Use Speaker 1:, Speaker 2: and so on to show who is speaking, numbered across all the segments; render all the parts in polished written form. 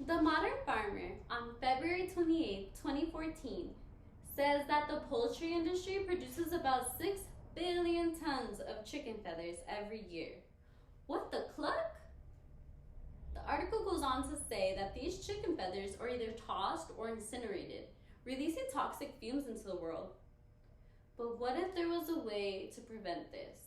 Speaker 1: The Modern Farmer on February 28, 2014 says that the poultry industry produces about 6 billion tons of chicken feathers every year. What the cluck? The article goes on to say that these chicken feathers are either tossed or incinerated, releasing toxic fumes into the world. But what if there was a way to prevent this?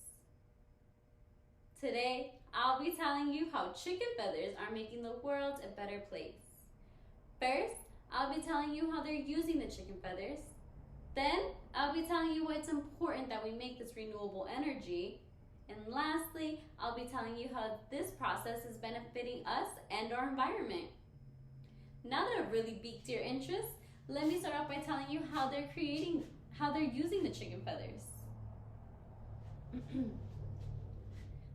Speaker 1: Today, I'll be telling you how chicken feathers are making the world a better place. First, I'll be telling you how they're using the chicken feathers. Then, I'll be telling you why it's important that we make this renewable energy. And lastly, I'll be telling you how this process is benefiting us and our environment. Now that I've really piqued your interest, let me start off by telling you how they're using the chicken feathers.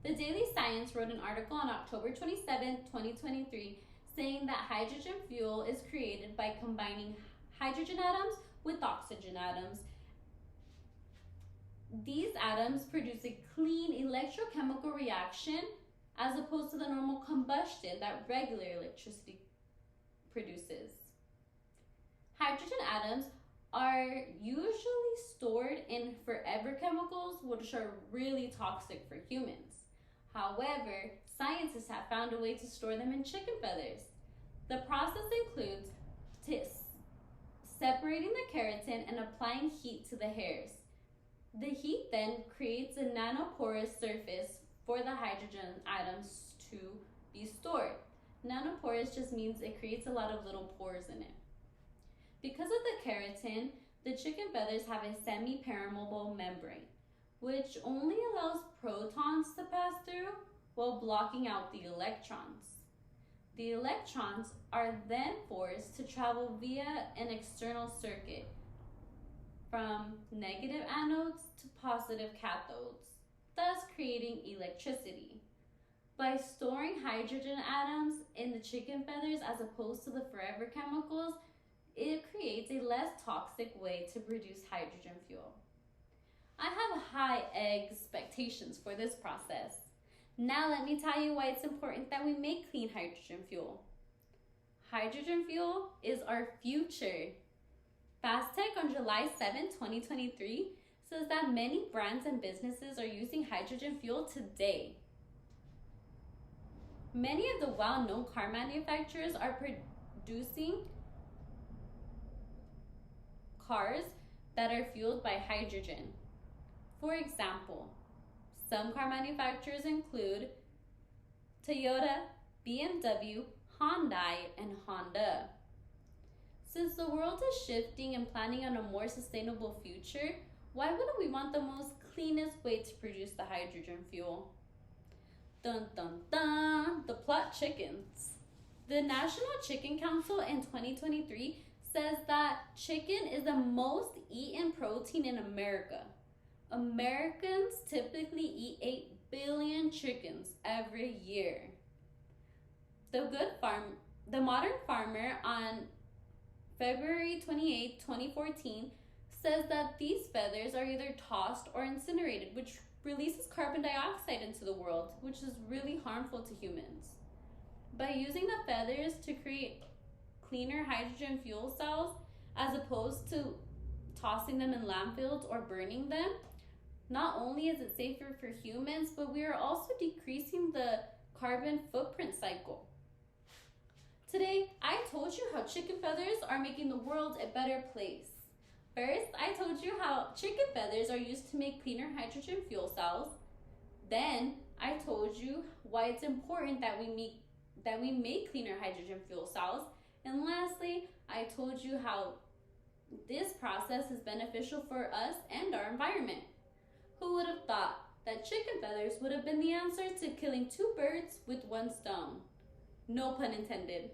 Speaker 1: The Daily Science wrote an article on October 27, 2023, saying that hydrogen fuel is created by combining hydrogen atoms with oxygen atoms. These atoms produce a clean electrochemical reaction as opposed to the normal combustion that regular electricity produces. Hydrogen atoms are usually stored in forever chemicals, which are really toxic for humans. However, scientists have found a way to store them in chicken feathers. The process includes separating the keratin and applying heat to the hairs. The heat then creates a nanoporous surface for the hydrogen atoms to be stored. Nanoporous just means it creates a lot of little pores in it. Because of the keratin, the chicken feathers have a semi-permeable membrane, which only allows protons to pass through while blocking out the electrons. The electrons are then forced to travel via an external circuit from negative anodes to positive cathodes, thus creating electricity. By storing hydrogen atoms in the chicken feathers as opposed to the forever chemicals, it creates a less toxic way to produce hydrogen fuel. I have high expectations for this process. Now let me tell you why it's important that we make clean hydrogen fuel. Hydrogen fuel is our future. FastTech on July 7, 2023 says that many brands and businesses are using hydrogen fuel today. Many of the well-known car manufacturers are producing cars that are fueled by hydrogen. For example, some car manufacturers include Toyota, BMW, Hyundai, and Honda. Since the world is shifting and planning on a more sustainable future, why wouldn't we want the most cleanest way to produce the hydrogen fuel? Dun dun dun, the plot chickens. The National Chicken Council in 2023 says that chicken is the most eaten protein in America. Americans typically eat 8 billion chickens every year. The Modern Farmer on February 28, 2014 says that these feathers are either tossed or incinerated, which releases carbon dioxide into the world, which is really harmful to humans. By using the feathers to create cleaner hydrogen fuel cells, as opposed to tossing them in landfills or burning them, not only is it safer for humans, but we are also decreasing the carbon footprint cycle. Today, I told you how chicken feathers are making the world a better place. First, I told you how chicken feathers are used to make cleaner hydrogen fuel cells. Then, I told you why it's important that we make cleaner hydrogen fuel cells. And lastly, I told you how this process is beneficial for us and our environment. Who would have thought that chicken feathers would have been the answer to killing 2 birds with 1 stone? No pun intended.